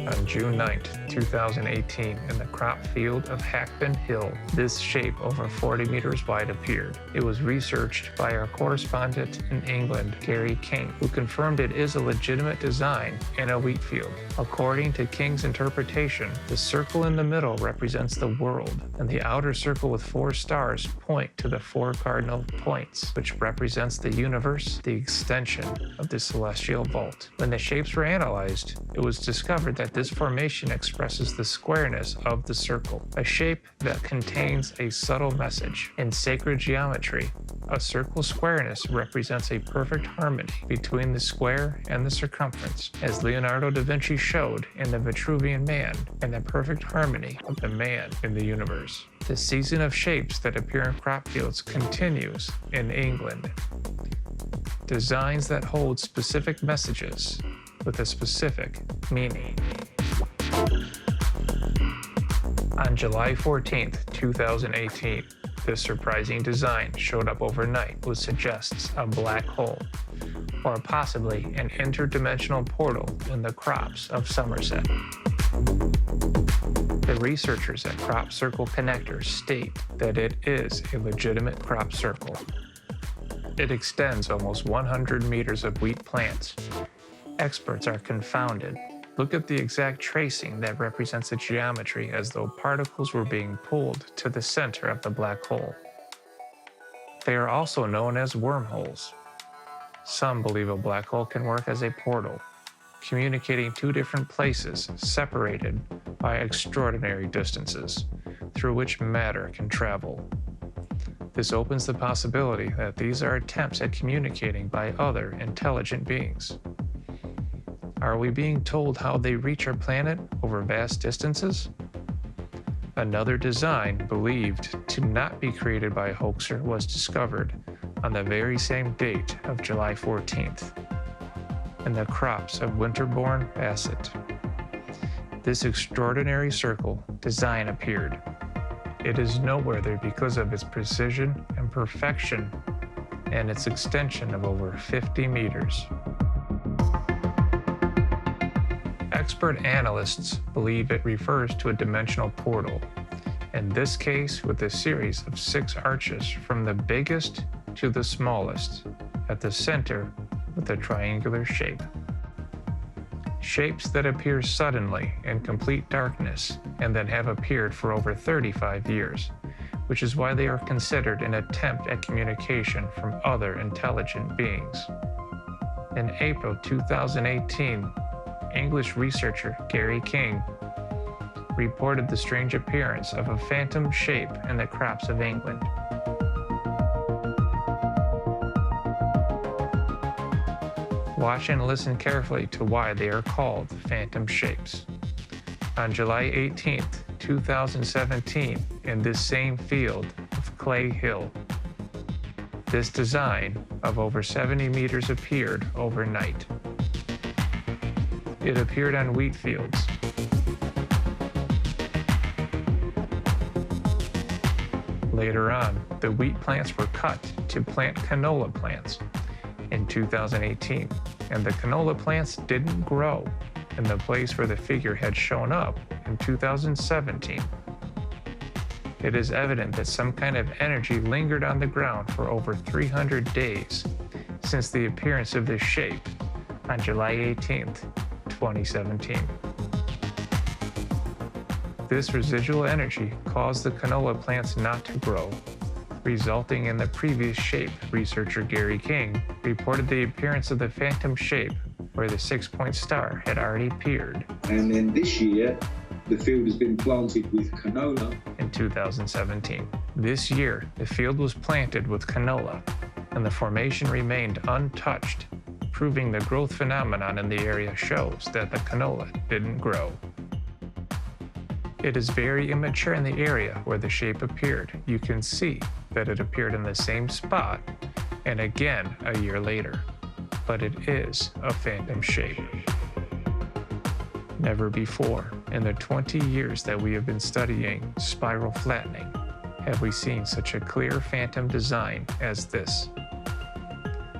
On June 9th, 2018, in the crop field of Hackben Hill, this shape over 40 meters wide appeared. It was researched by our correspondent in England, Gary King, who confirmed it is a legitimate design in a wheat field. According to King's interpretation, the circle in the middle represents the world, and the outer circle with 4 stars point to the 4 cardinal points, which represents the universe, the extension of the celestial vault. When the shapes were analyzed, it was discovered that this formation expresses the squareness of the circle, a shape that contains a subtle message. In sacred geometry, a circle squareness represents a perfect harmony between the square and the circumference, as Leonardo da Vinci showed in the Vitruvian Man, and the perfect harmony of the man in the universe. The season of shapes that appear in crop fields continues in England. Designs that hold specific messages with a specific meaning. On July 14th, 2018, this surprising design showed up overnight, which suggests a black hole, or possibly an interdimensional portal in the crops of Somerset. The researchers at Crop Circle Connectors state that it is a legitimate crop circle. It extends almost 100 meters of wheat plants. Experts are confounded. Look at the exact tracing that represents the geometry as though particles were being pulled to the center of the black hole. They are also known as wormholes. Some believe a black hole can work as a portal, communicating 2 different places separated by extraordinary distances, through which matter can travel. This opens the possibility that these are attempts at communicating by other intelligent beings. Are we being told how they reach our planet over vast distances? Another design believed to not be created by a hoaxer was discovered on the very same date of July 14th in the crops of Winterbourne Basset. This extraordinary circle design appeared. It is noteworthy because of its precision and perfection and its extension of over 50 meters. Expert analysts believe it refers to a dimensional portal, in this case with a series of 6 arches from the biggest to the smallest, at the center with a triangular shape. Shapes that appear suddenly in complete darkness and then have appeared for over 35 years, which is why they are considered an attempt at communication from other intelligent beings. In April 2018, English researcher Gary King reported the strange appearance of a phantom shape in the crops of England. Watch and listen carefully to why they are called phantom shapes. On July 18, 2017, in this same field of Clay Hill, this design of over 70 meters appeared overnight. It appeared on wheat fields. Later on, the wheat plants were cut to plant canola plants in 2018, and the canola plants didn't grow in the place where the figure had shown up in 2017. It is evident that some kind of energy lingered on the ground for over 300 days since the appearance of this shape on July 18th, 2017. This residual energy caused the canola plants not to grow, resulting in the previous shape. Researcher Gary King reported the appearance of the phantom shape where the 6-point star had already appeared. And then this year, the field has been planted with canola. In 2017. This year, the field was planted with canola, and the formation remained untouched, proving the growth phenomenon in the area shows that the canola didn't grow. It is very immature in the area where the shape appeared. You can see that it appeared in the same spot and again a year later, but it is a phantom shape. Never before, in the 20 years that we have been studying spiral flattening, have we seen such a clear phantom design as this.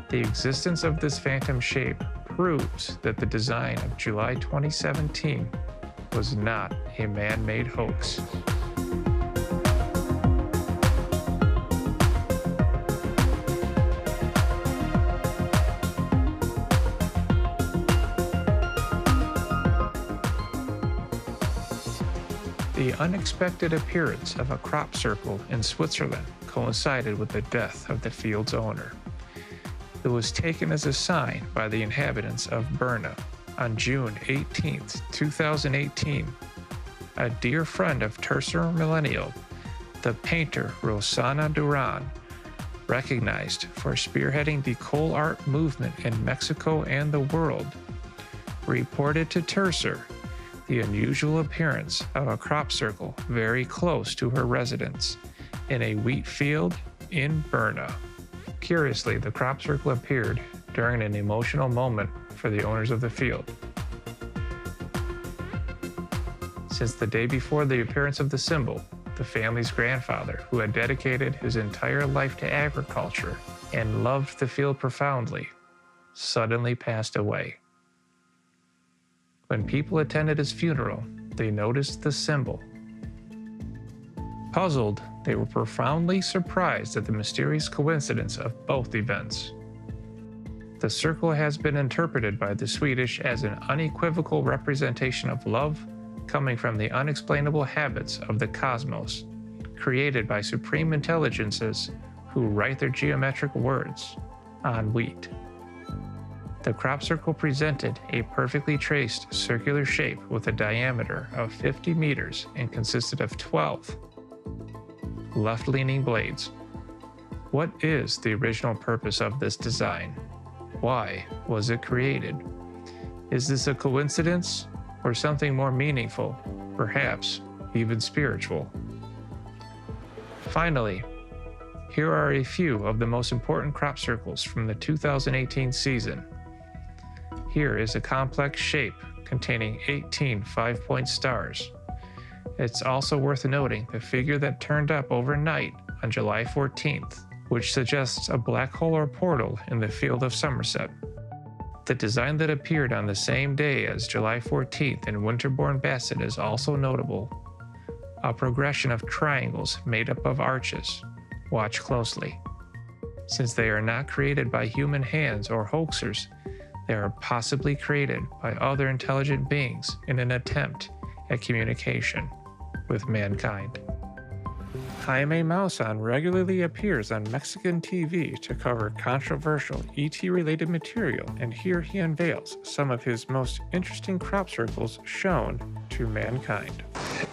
The existence of this phantom shape proves that the design of July 2017 was not a man-made hoax. The unexpected appearance of a crop circle in Switzerland coincided with the death of the field's owner. It was taken as a sign by the inhabitants of Berna. On June 18, 2018, a dear friend of Tercer Millennial, the painter Rosana Duran, recognized for spearheading the coal art movement in Mexico and the world, reported to Tercer the unusual appearance of a crop circle very close to her residence in a wheat field in Berna. Curiously, the crop circle appeared during an emotional moment for the owners of the field. Since the day before the appearance of the symbol, the family's grandfather, who had dedicated his entire life to agriculture and loved the field profoundly, suddenly passed away. When people attended his funeral, they noticed the symbol. Puzzled, they were profoundly surprised at the mysterious coincidence of both events. The circle has been interpreted by the Swedish as an unequivocal representation of love coming from the unexplainable habits of the cosmos, created by supreme intelligences who write their geometric words on wheat. The crop circle presented a perfectly traced circular shape with a diameter of 50 meters and consisted of 12 left-leaning blades. What is the original purpose of this design? Why was it created? Is this a coincidence or something more meaningful, perhaps even spiritual? Finally, here are a few of the most important crop circles from the 2018 season. Here is a complex shape containing 18 5-point stars. It's also worth noting the figure that turned up overnight on July 14th, which suggests a black hole or portal in the field of Somerset. The design that appeared on the same day as July 14th in Winterbourne Bassett is also notable. A progression of triangles made up of arches. Watch closely. Since they are not created by human hands or hoaxers, they are possibly created by other intelligent beings in an attempt at communication with mankind. Jaime Maussan regularly appears on Mexican TV to cover controversial ET-related material, and here he unveils some of his most interesting crop circles shown to mankind.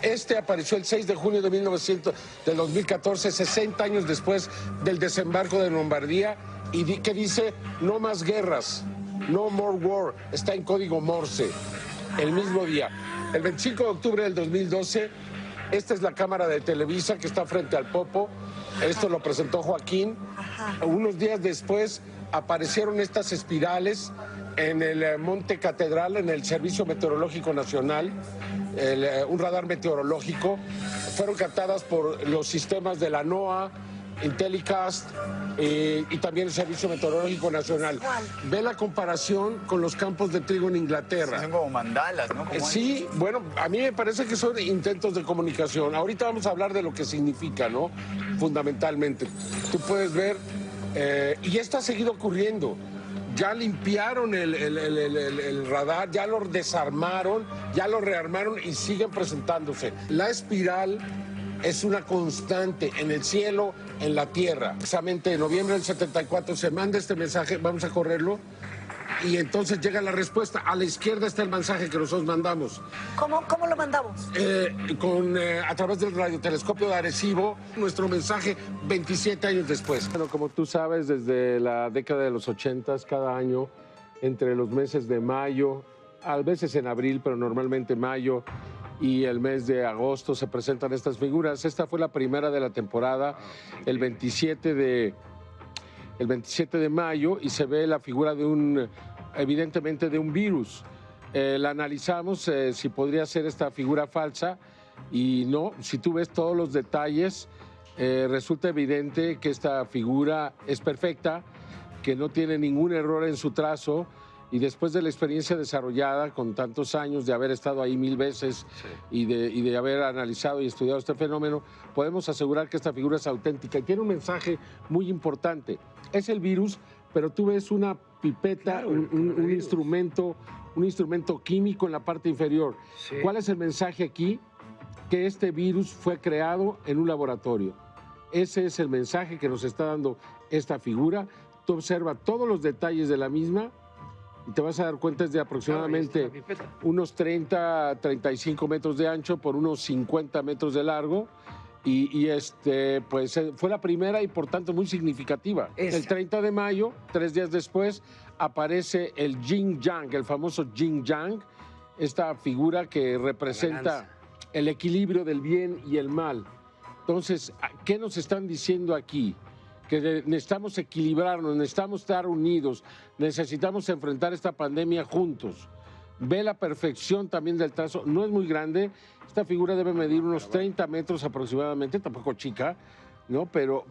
Este apareció el 6 de junio de 2014, 60 años después del desembarco de Lombardía, y que dice, no más guerras. No More War, está en código Morse, el mismo día. El 25 de octubre del 2012, esta es la cámara de Televisa que está frente al Popo. Esto lo presentó Joaquín. Unos días después aparecieron estas espirales en el Monte Catedral, en el Servicio Meteorológico Nacional, un radar meteorológico. Fueron captadas por los sistemas de la NOAA, Intellicast y también el Servicio Meteorológico Nacional. Ve la comparación con los campos de trigo en Inglaterra. Son como mandalas, ¿no? Sí, bueno, a mí me parece que son intentos de comunicación. Ahorita vamos a hablar de lo que significa, ¿no? Fundamentalmente. Tú puedes ver, y esto ha seguido ocurriendo. Ya limpiaron el radar, ya lo desarmaron, ya lo rearmaron y siguen presentándose. La espiral es una constante en el cielo, en la tierra. Precisamente en noviembre del 74 se manda este mensaje, vamos a correrlo, y entonces llega la respuesta. A la izquierda está el mensaje que nosotros mandamos. ¿Cómo lo mandamos? A través del radiotelescopio de Arecibo, nuestro mensaje 27 años después. Bueno, como tú sabes, desde la década de los 80, cada año, entre los meses de mayo, a veces en abril, pero normalmente mayo, y el mes de agosto se presentan estas figuras. Esta fue la primera de la temporada, el 27 de mayo, y se ve la figura de evidentemente de un virus. La analizamos si podría ser esta figura falsa, y no, si tú ves todos los detalles, resulta evidente que esta figura es perfecta, que no tiene ningún error en su trazo. Y después de la experiencia desarrollada con tantos años de haber estado ahí 1000 veces y de haber analizado y estudiado este fenómeno, podemos asegurar que esta figura es auténtica y tiene un mensaje muy importante. Es el virus, pero tú ves una pipeta, claro, un instrumento químico en la parte inferior. Sí. ¿Cuál es el mensaje aquí? Que este virus fue creado en un laboratorio. Ese es el mensaje que nos está dando esta figura. Tú observas todos los detalles de la misma y te vas a dar cuenta es de aproximadamente unos 35 metros de ancho por unos 50 metros de largo. Pues fue la primera y por tanto muy significativa. El 30 de mayo, 3 días después, aparece el yin yang, el famoso yin yang, esta figura que representa el equilibrio del bien y el mal. Entonces, ¿qué nos están diciendo aquí? Que necesitamos equilibrarnos, necesitamos estar unidos, necesitamos enfrentar esta pandemia juntos. Ve la perfección también del trazo, no es muy grande, esta figura debe medir unos 30 metros aproximadamente, tampoco chica, ¿no? Pero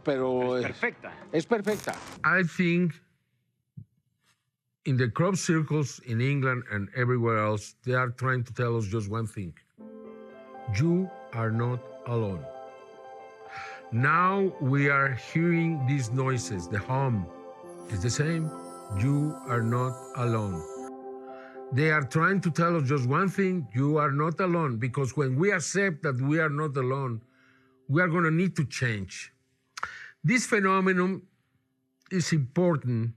es perfecta. Es perfecta. I think in the crop circles in England and everywhere else, they are trying to tell us just one thing. You are not alone. Now we are hearing these noises, the hum is the same. You are not alone. They are trying to tell us just one thing, you are not alone, because when we accept that we are not alone, we are going to need to change. This phenomenon is important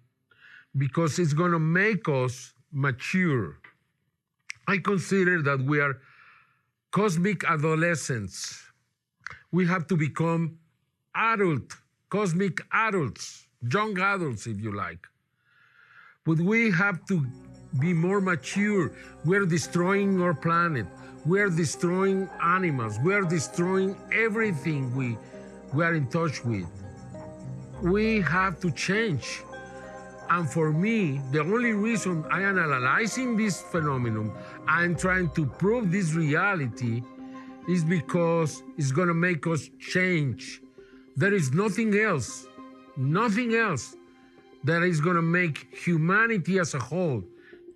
because it's going to make us mature. I consider that we are cosmic adolescents. We have to become cosmic adults, young adults, if you like. But we have to be more mature. We're destroying our planet. We're destroying animals. We're destroying everything we are in touch with. We have to change. And for me, the only reason I am analyzing this phenomenon, I'm trying to prove this reality, is because it's going to make us change. There is nothing else that is going to make humanity as a whole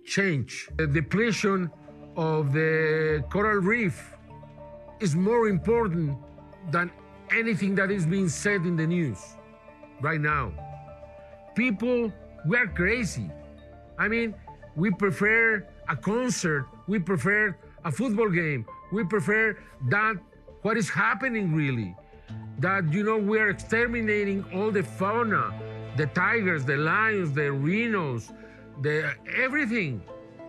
change. The depletion of the coral reef is more important than anything that is being said in the news right now. People, we are crazy. I mean, we prefer a concert, we prefer a football game, we prefer that what is happening really. That, you know, we are exterminating all the fauna, the tigers, the lions, the rhinos, everything.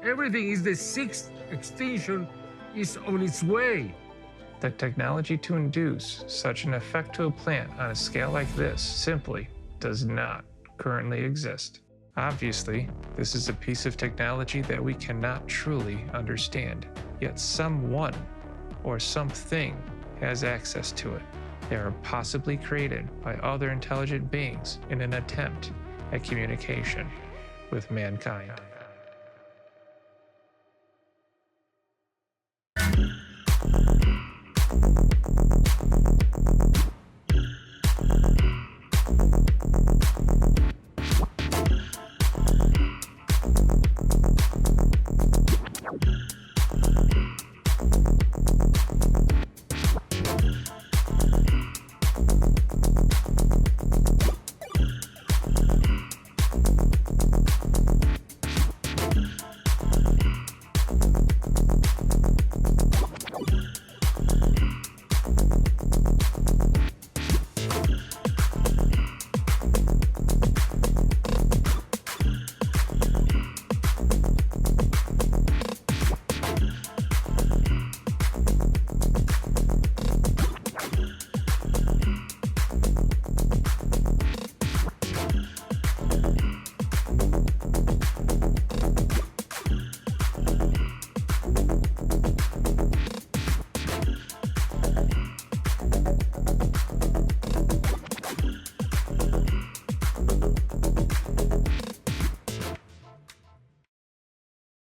Everything is the sixth extinction is on its way. The technology to induce such an effect to a plant on a scale like this simply does not currently exist. Obviously, this is a piece of technology that we cannot truly understand, yet someone or something has access to it. They are possibly created by other intelligent beings in an attempt at communication with mankind.